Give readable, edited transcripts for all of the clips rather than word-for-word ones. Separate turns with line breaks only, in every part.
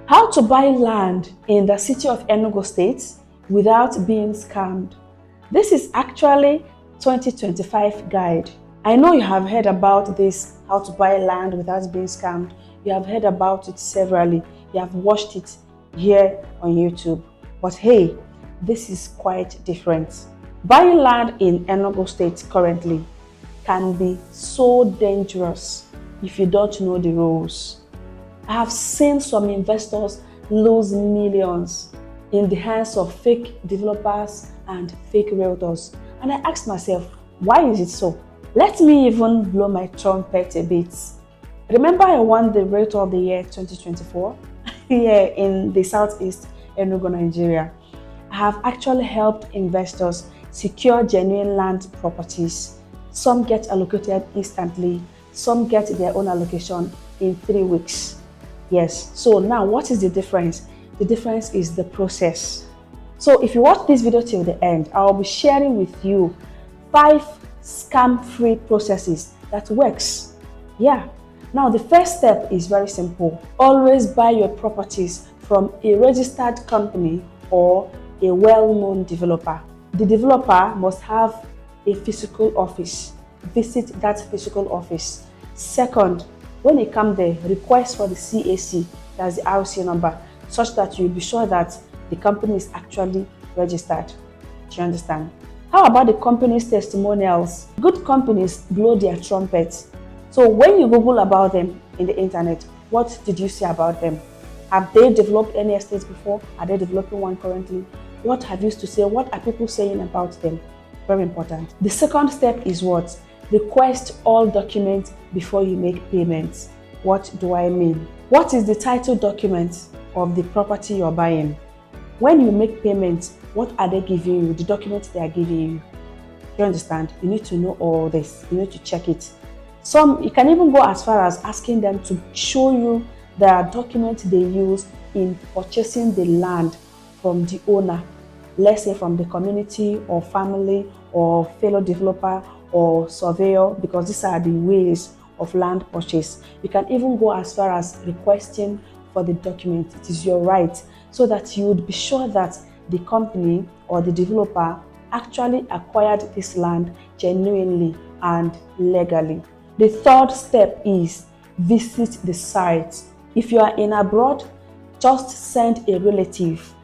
How to buy land in the city of Enugu State without being scammed. This is actually 2025 guide. I know you have heard about this, how to buy land without being scammed. You have heard about it severally. You have watched it here on YouTube. But hey, this is quite different. Buying land in Enugu State currently can be so dangerous if you don't know the rules. I have seen some investors lose millions in the hands of fake developers and fake realtors. And I asked myself, why is it so? Let me even blow my trumpet a bit. Remember I won the Realtor of the Year 2024 here in the Southeast Enugu, Nigeria. I have actually helped investors secure genuine land properties. Some get allocated instantly, some get their own allocation in 3 weeks. Yes, so now what is the difference? The difference is the process. So if you watch this video till the end, I'll be sharing with you 5 scam-free processes that works. Yeah. Now the first step is very simple. Always buy your properties from a registered company or a well-known developer. The developer must have a physical office. Visit that physical office. Second, when you come there, request for the CAC, that's the RC number, such that you'll be sure that the company is actually registered. Do you understand? How about the company's testimonials? Good companies blow their trumpet. So when you Google about them in the internet, what did you see about them? Have they developed any estates before? Are they developing one currently? What have you to say? What are people saying about them? Very important. The second step is what? Request all documents before you make payments. What do I mean? What is the title document of the property you're buying? When you make payments, what are they giving you? The documents they are giving you. You understand? You need to know all this. You need to check it. You can even go as far as asking them to show you the documents they use in purchasing the land from the owner. Let's say from the community or family or fellow developer or surveyor, because these are the ways of land purchase. You can even go as far as requesting for the document. It is your right, so that you would be sure that the company or the developer actually acquired this land genuinely and legally. The third step is visit the site. If you are in abroad, just send a relative.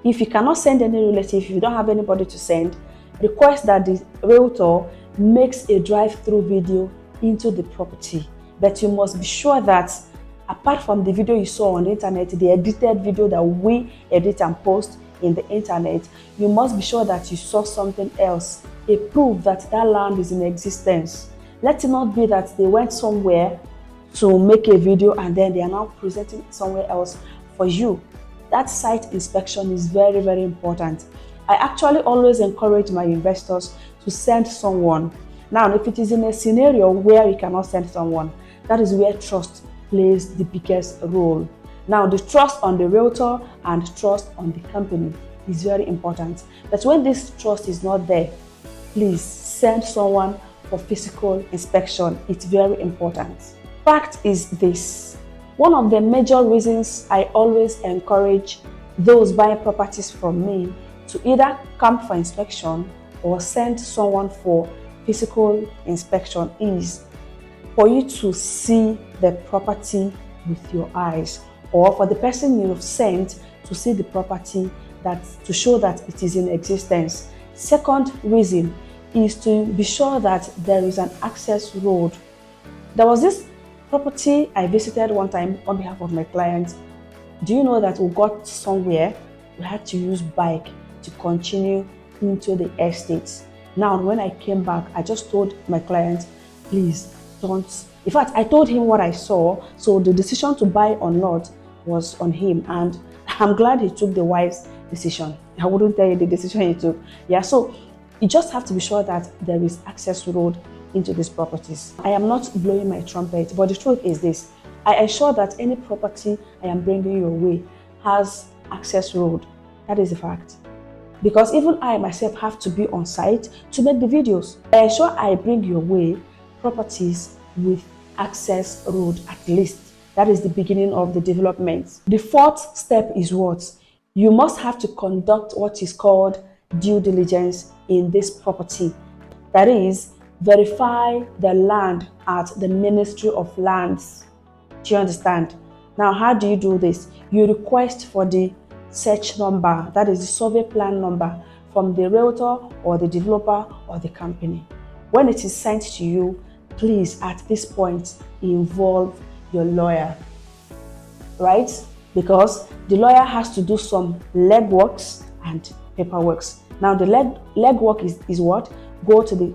If you cannot send any relative, if you don't have anybody to send, request that the realtor makes a drive-through video into the property. But you must be sure that apart from the video you saw on the internet, the edited video that we edit and post in the internet, you must be sure that you saw something else, a proof that that land is in existence. Let it not be that they went somewhere to make a video and then they are now presenting somewhere else for you. That site inspection is very, very important. I actually always encourage my investors to send someone. Now, if it is in a scenario where you cannot send someone, that is where trust plays the biggest role. Now, the trust on the realtor and trust on the company is very important. But when this trust is not there, please send someone for physical inspection. It's very important. Fact is this: one of the major reasons I always encourage those buying properties from me to either come for inspection or send someone for physical inspection is for you to see the property with your eyes, or for the person you've sent to see the property to show that it is in existence. Second reason is to be sure that there is an access road. There was this property I visited one time on behalf of my client. Do you know that we got somewhere, we had to use bike to continue into the estate? Now, when I came back, I just told my client, please don't. In fact, I told him what I saw, so the decision to buy or not was on him, and I'm glad he took the wise decision. I wouldn't tell you the decision he took. Yeah, so you just have to be sure that there is access road into these properties. I am not blowing my trumpet, but the truth is this: I ensure that any property I am bringing your way has access road. That is a fact. Because even I myself have to be on site to make the videos. I ensure I bring your way properties with access road at least. That is the beginning of the development. The fourth step is what? You must have to conduct what is called due diligence in this property. That is, verify the land at the Ministry of Lands. Do you understand? Now, how do you do this? You request for the search number, that is the survey plan number, from the realtor or the developer or the company. When it is sent to you, please at this point involve your lawyer, right? Because the lawyer has to do some legworks and paperworks. Now the legwork is what? Go to the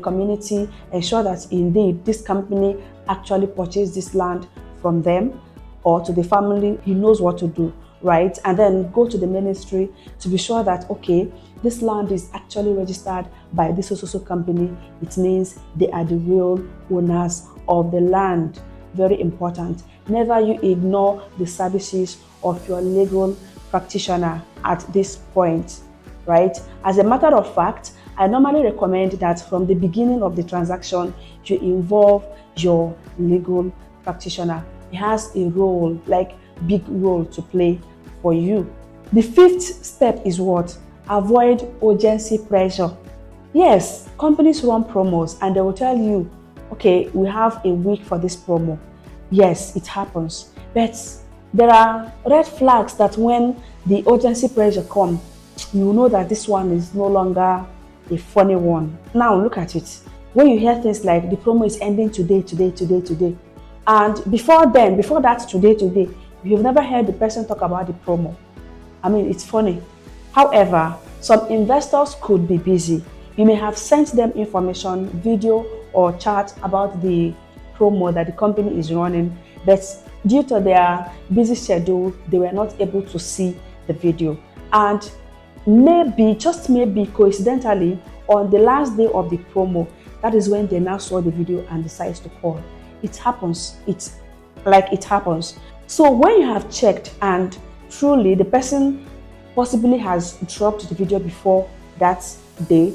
community, ensure that indeed this company actually purchased this land from them, or to the family, he knows what to do, right? And then go to the ministry to be sure that, okay, this land is actually registered by this social company. It means they are the real owners of the land. Very important. Never you ignore the services of your legal practitioner at this point, right? As a matter of fact, I normally recommend that from the beginning of the transaction, you involve your legal practitioner. It has a role, like big role to play for you. The fifth step is what? Avoid urgency pressure. Yes, companies run promos and they will tell you, okay, we have a week for this promo. Yes, it happens. But there are red flags that when the urgency pressure comes, you know that this one is no longer a funny one. Now look at it. When you hear things like the promo is ending today, and before that today, you've never heard the person talk about the promo. I mean, it's funny. However, some investors could be busy. You may have sent them information, video or chat about the promo that the company is running, but due to their busy schedule, they were not able to see the video. And maybe, just maybe coincidentally, on the last day of the promo, that is when they now saw the video and decided to call. It happens. It happens. So when you have checked and truly the person possibly has dropped the video before that day,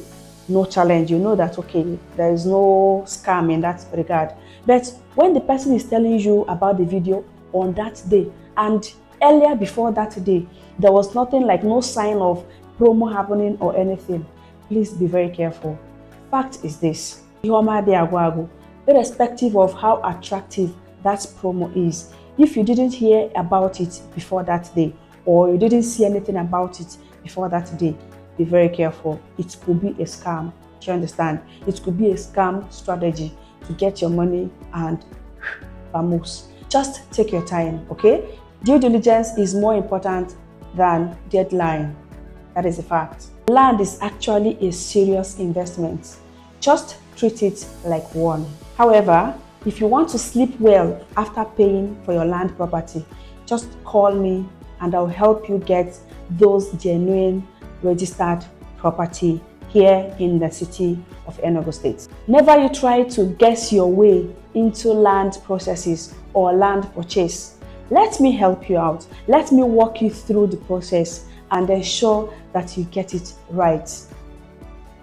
no challenge. You know that, okay, there is no scam in that regard. But when the person is telling you about the video on that day and earlier before that day, there was nothing, like no sign of promo happening or anything, please be very careful. Fact is this, irrespective of how attractive that promo is, if you didn't hear about it before that day or you didn't see anything about it before that day, be very careful. It could be a scam. Do you understand? It could be a scam strategy to get your money and vamoose. Just take your time, okay? Due diligence is more important than deadline. That is a fact. Land is actually a serious investment. Just treat it like one. However, if you want to sleep well after paying for your land property, just call me and I'll help you get those genuine registered property here in the city of Enugu State. Never you try to guess your way into land processes or land purchase. Let me help you out. Let me walk you through the process and ensure that you get it right.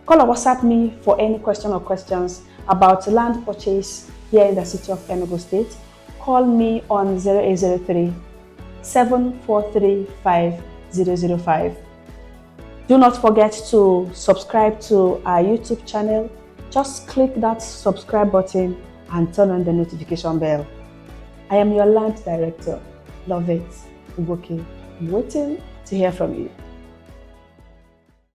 Call or WhatsApp me for any question or questions about land purchase here in the city of Enugu State. Call me on 0803 743 5005. Do not forget to subscribe to our YouTube channel. Just click that subscribe button and turn on the notification bell. I am your land director, Loveth. I'm waiting to hear from you.